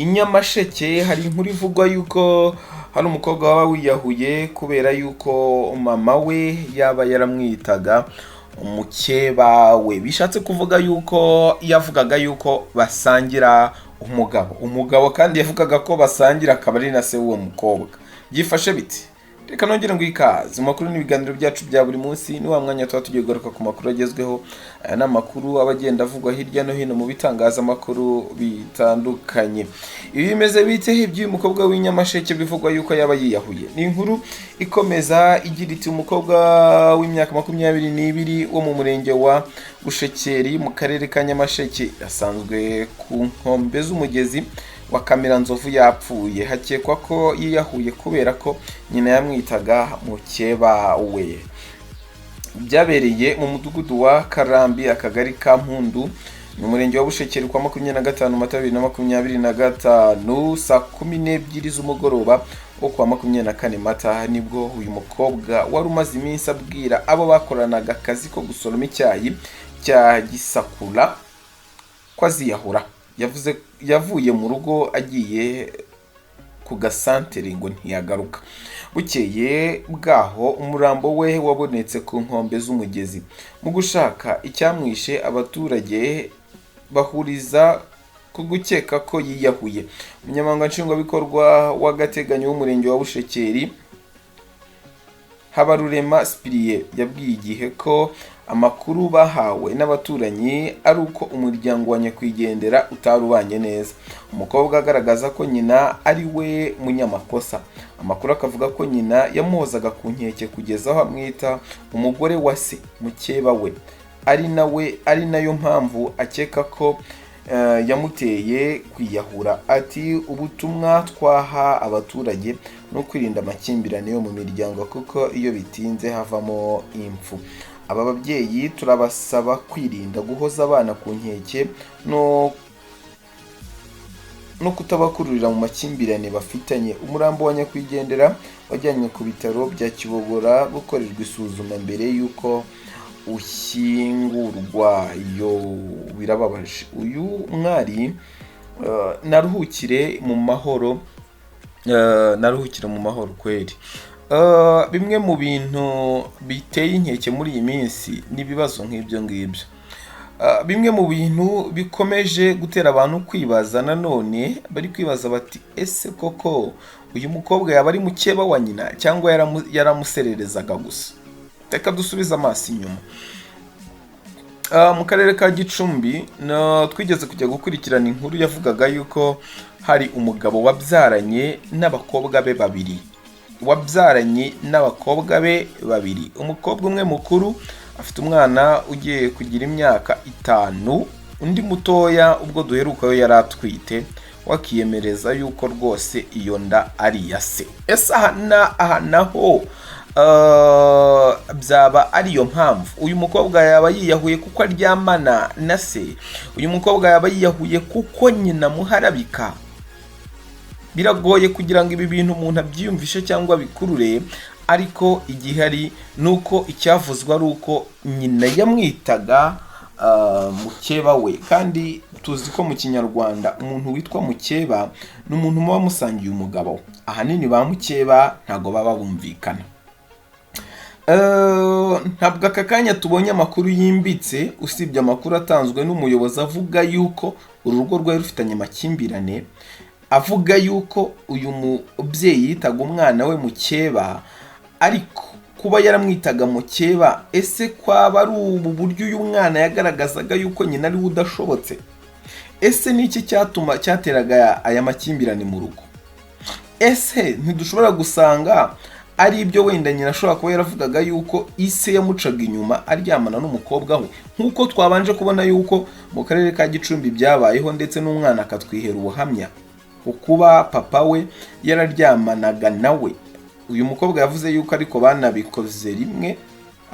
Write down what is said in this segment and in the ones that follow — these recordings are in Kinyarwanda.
Inyamasheke hari inkuru ivugwa yuko hari umukobwa waba wiyahuye kubera yuko mama we yaba yaramwitaga umukeba we. Bishatse kuvuga yuko yavugaga yuko basangira umugabo kandi yavugaga ko basangira akaba ari na se w'uwo mukobwa. Byifashe biti reka nongere ngo ikaze makuru n'ibiganiro byacu bya buri munsi ni wa mwanya tuba tugiye kugaruka ku makuru agezweho. Aya ni amakuru abagenda avugwa hirya no hino mu bitangazamakuru bitandukanye. Ibi bimeze bite iby'uyu mukobwa w'inyamasheke bivugwa yuko yaba yiyahuye? Ni inkuru ikomeza igira iti umukobwa w'imyaka 22 wo mu murenge wa Bushekeri mu karere ka Nyamasheke yasanzwe ku nkombe z'umugezi wa Kamiranzovu yapfuye. Hakekwa ko yiyahuye kubera ko nyina yamwitaga mukeba we. Byabereye mu mudugudu wa Karambi akagari ka Mpundu mu murenge wa Bushekeri kwa 25 Mata 2025 saa 12 z'umugoroba wo kwa 24 Mata nibwo uyu mukobwa wari umaze iminsi abwira abo bakoranaga akazi ko gusoroma icyayi cya gisakura ko aziyahura. Yavuye mu rugo agiye ku gasantere ngo ntiyagaruka. Bukeye bwaho umurambo we wabonetse ku nkombe z'umugezi. Mu gushaka icyamwishe abaturage bahuriza ku gukeka ko yiyahuye. Umunyamabanga nshingwabikorwa w'agateganyo w'umurenge wa Bushekeri Habarurema Spirie yabwiye Igihe ko amakuru bahawe n'abaturanyi ari uko umuryango wa nyakwigendera utarubanye neza. Umukobwa agaragaza ko nyina ari we munyamakosa. Amakuru akavuga ko nyina yamuhozaga ku nkeke kugeza aho amwita umugore wa se mukeba we, ari nayo mpamvu akeka ko yamuteye kwiyahura. Ati ubutumwa twaha abaturage no kwirinda amakimbirane yo mu miryango kuko iyo bitinze havamo impfu. Aba babyeyi turabasaba kwirinda guhoza abana ku nkeke no kutabakururira mu makimbirane bafitanye. Umurambo wa nyakwigendera wajyanywe ku bitaro bya Kibogora gukorerwa isuzuma mbere yuko ushyingurwa. Birababaje. Uyu mwari naruhukire mu mahoro kweri. Bimwe mu bintu biteye inkeke muri iyi minsi n'ibibazo nk'ibyo ngibyo. Bimwe mu bintu bikomeje gutera abantu kwibaza, nanone bari kwibaza bati ese koko uyu mukobwa yaba ari mukeba wa nyina cyangwa yaramusererezaga gusa? Reka dusubize amaso inyuma. Mu karere ka Gicumbi twigeze kujya gukurikirana inkuru yavugaga yuko hari umugabo wabyaranye n'abakobwa be babiri. Umukobwa umwe mukuru afite umwana ugiye kugira imyaka 5, undi mutoya ubwo duherukayo yari atwite wakiyemereza yuko rwose iyo nda ari iya se. Ese aha naho byaba ariyo mpamvu uyu mukobwa yaba yiyahuye kuko aryamana na se? Uyu mukobwa yaba yiyahuye kuko nyina muharabika? Biragoye kugira ngo ibi bintu umuntu abyiyumvishe cyangwa bikurure, ariko igihari nuko icyavuzwe ari uko nyina yamwitaga mukeba we. Kandi tuzi ko mu Kinyarwanda umuntu witwa mukeba ni umuntu muba musangiye umugabo. Ahanini ba mukeba ntago baba bumvikana. Ntabwo aka kanya tubonye amakuru yimbitse usibye amakuru atanzwe n'umuyobozi avuga yuko urugo rwari rufitanye amakimbirane, avuga yuko uyu mubyeyi yitaga umwana we mukeba, ariko kuba yaramwitaga mukeba ese kwaba ari ubu buryo uyu mwana yagaragazaga yuko nyina ari udashobotse? Ese niki cyateraga aya makimbirane mu rugo? Ese ntidushobora gusanga ari ibyo wenda nyina ashobora kuba yaravugaga yuko ise yamucaga inyuma aryamana n'umukobwa we, nk'uko twabanje kubona yuko mu karere ka Gicumbi byabayeho ndetse n'umwana akatwihera ubuhamya kuba papa we yararyamanaga nawe. Uyu mukobwa yavuze yuko ariko banabikoze rimwe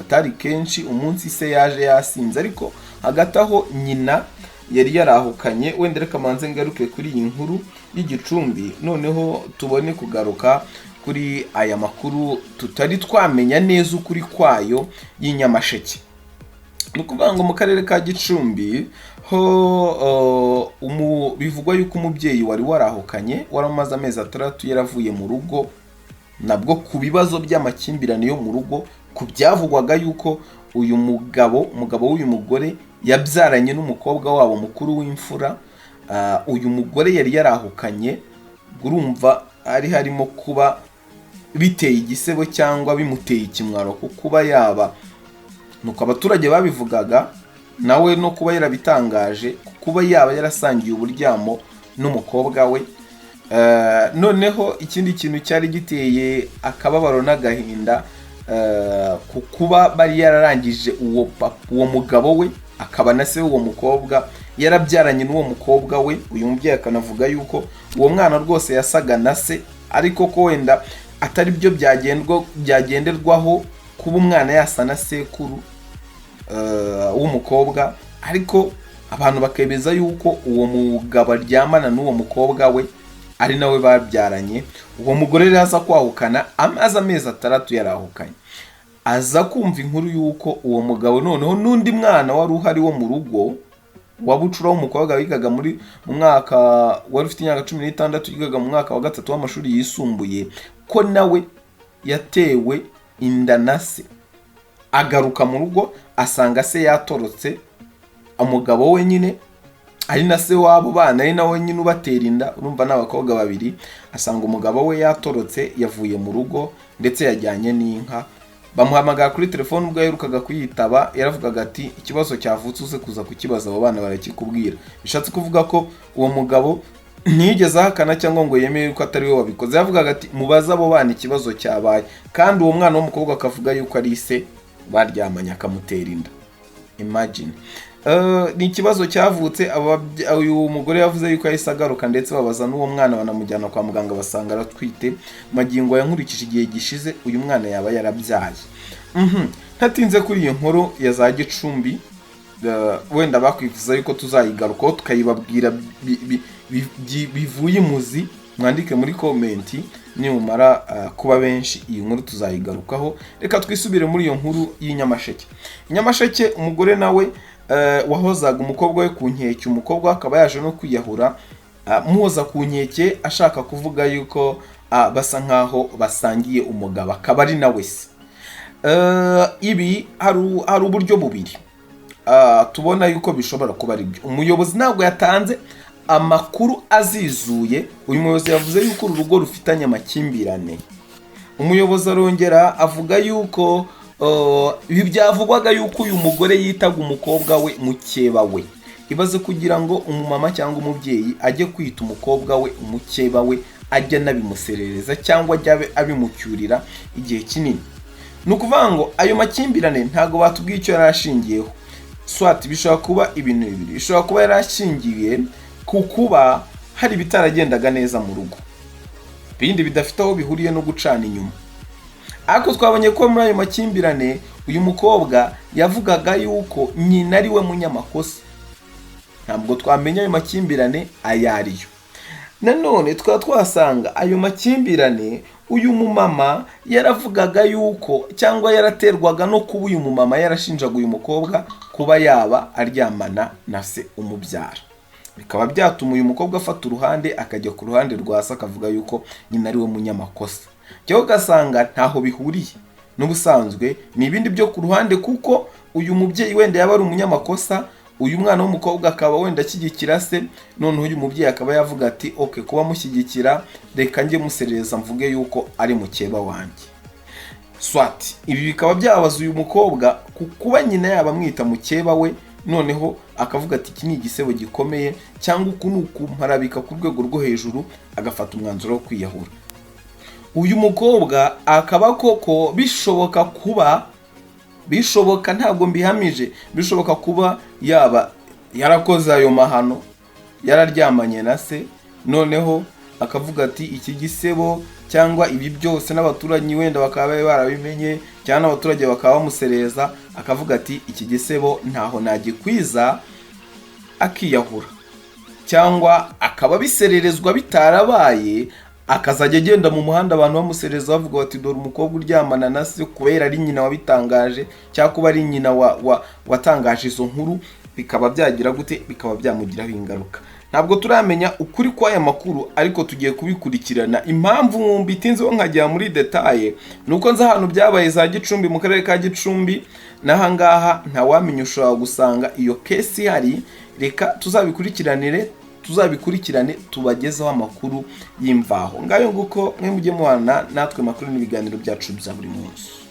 atari kenshi, umunsi se yaje yasinze. Ariko hagati aho nyina yari yarahukanye. Wenda reka manze ngaruke kuri iyi nkuru y'Igicumbi, noneho tubone kugaruka kuri aya makuru tutari twamenya neza ukuri kwayo y'Inyamasheke. ni ukuvuga ngo mu karere ka Gicumbi ho bivugwa yuko umubyeyi wari warahukanye waramaze amezi 6 yaravuye mu rugo, nabwo ku bibazo by'amakimbirane yo mu rugo, ku byavugwaga yuko uyu mugabo w'uyu mugore yabyaranye n'umukobwa wabo mukuru w'imfura. Uyu mugore yari yarahukanye, urumva ari harimo kuba biteye igisebo cyangwa bimuteye ikimwaro kuba yaba, nuko abaturage babivugaga, nawe no kuba yarabitangaje kuba yaba yarasangiye uburyamo n'umukobwa we. Noneho ikindi kintu cyari giteye akababaro n'agahinda kuba bari yararangije uwo mugabo we akaba na se w'uwo mukobwa yarabyaranye n'uwo mukobwa we. Uyu mubyeyi akanavuga yuko uwo mwana rwose yasaga na se, ariko ko wenda atari byo byagenderwaho kuba umwana yasa na sekuru w'umukobwa, ariko abantu bakemeza yuko uwo mugabo aryamana n'uwo mukobwa we ari nawe babyaranye. Uwo mugore rero aza kwahukana amaze amezi 6 yarahukanye, aza kumva inkuru yuko uwo mugabo noneho n'undi mwana wari uhari wo mu rugo wa bucura w'umukobwa wigaga mu mwaka wari ufite imyaka 16, yigaga mu mwaka wa 3 w'amashuri yisumbuye, ko nawe yatewe inda na se. Agaruka mu rugo asanga se yatorotse, umugabo we nyine ari na se wabo bana ari nawe nyine ubatera inda, urumva n'abakobwa babiri. Asanga umugabo we yatorotse, yavuye mu rugo ndetse yajyanye n'inka. Bamuhamagara kuri telefone, ubwo yaherukaga kuyitaba yaravugaga ati ikibazo cyavutse uze kuza kukibaza abo bana barakikubwira. Bishatse kuvuga ko uwo mugabo ntiyigeze ahakana cyangwa ngo yemeye ko atari we wabikoze. Yavugaga ati mubaze abo bana ikibazo cyabaye, kandi uwo mwana w'umukobwa akavuga yuko ari se baryamanye akamutera inda. Imagine. Ni ikibazo cyavutse. Uyu mugore yavuze yuko yahise agaruka ndetse babaza n'uwo mwana, banamujyana kwa muganga basanga aratwite. Magingo yankurikije igihe gishize uyu mwana yaba yarabyaye. Ntatinze kuri iyo nkuru ya za Gicumbi, wenda bakwifuza yuko tuzayigarukaho tukayibabwira bivuye imuzi, mwandike muri komenti nimumara kuba benshi. Iyi nkuru tuzayigarukaho. Reka twisubire muri iyo nkuru y'Inyamasheke. Inyamasheke umugore nawe wahozaga umukobwa we ku nkeke, umukobwa akaba yaje no kwiyahura muhoza ku nkeke, ashaka kuvuga yuko basa nkaho basangiye umugabo, akaba ari nawe se. Ibi hari uburyo bubiri tubona yuko bishobora kuba ari byo. Umuyobozi ntabwo yatanze amakuru azizuye. Uyu muyobozi yavuze yuko uru rugo rufitanye amakimbirane. Umuyobozi arongera avuga yuko ibi byavugwaga yuko uyu mugore yitaga umukobwa we mukeba we. Ibaze kugira ngo umumama cyangwa umubyeyi ajye kwita umukobwa we umukeba we, ajya nabimuserereza cyangwa ajya abimucyurira igihe kinini. Nukuvuga ngo ayo makimbirane ntago batubwiye icyo yarashingiyeho. Swati bishobora kuba ibintu bibiri. Bishobora kuba yarashingiye ku kuba hari bitaragendaga neza mu rugo, bindi bidafite aho bihuriye no gucana inyuma. Ariko twabonye ko muri ayo makimbirane uyu mukobwa yavugaga yuko nyina ari we munyamakosa. Ntabwo twamenya ayo makimbirane ayariyo. Nanone twasanga ayo makimbirane uyu mumama yaravugaga yuko cyangwa yaraterwaga no kuba uyu mumama yarashinjaga uyu mukobwa kuba yaba aryamana na se umubyara. Bikaba byatuma uyu mukobwa afata uruhande akajya ku ruhande rwa se akavuga yuko nyina ari we munyamakosa. Cyo gasanga ntaho bihuriye n'ubusanzwe, ni ibindi byo ku ruhande, kuko uyu mubyeyi wenda yaba ari umunyamakosa, uyu mwana w'umukobwa akaba wenda ashyigikira se. None uyu mubyeyi akaba yavuga ati okay, kuba mushyigikira reka njye muserereza mvuge yuko ari mukeba wanjye. Swati ibi bikaba byabaza uyu mukobwa kuba nyina yaba amwita mukeba we, noneho akavuga ati iki ni igisebo gikomeye, cyangwa uku ni ukumparabika ku rwego rwo hejuru, agafata umwanzuro wo kwiyahura. Uyu mukobwa akaba koko bishoboka ntabwo mbihamije, bishoboka kuba yaba yarakoze ayo mahano, yararyamanye na se, noneho akavuga ati iki gisebo cyangwa ibi byose n'abaturanyi wenda bakaba barabimenye, cyangwa abaturage bakaba bamusereza, akavuga ati iki gisebo ntaho nagikwiza, akiyahura. Cyangwa akaba bisererezwa bitarabaye, akazajya agenda mu muhanda abantu bamusereza bavuga bati dore umukobwa uryamana na se, kubera ari nyina wabitangaje cyangwa kuba ari nyina watangaje izo nkuru, bikaba byagira gute, bikaba byamugiraho ingaruka. Ntabwo turamenya ukuri kw'aya makuru, ariko tugiye kubikurikirana. Impamvu mbitinzeho nkajya muri detaye nuko nza ahantu byabaye za Gicumbi, mu karere ka Gicumbi, n'ahangaha ntawamenya, ushobora gusanga iyo kesi ihari. Reka tuzabikurikirane tubagezeho amakuru y'imvaho. Ngayo nguko mwe mujye mubana natwe makuru n'ibiganiro byacu bya buri munsi.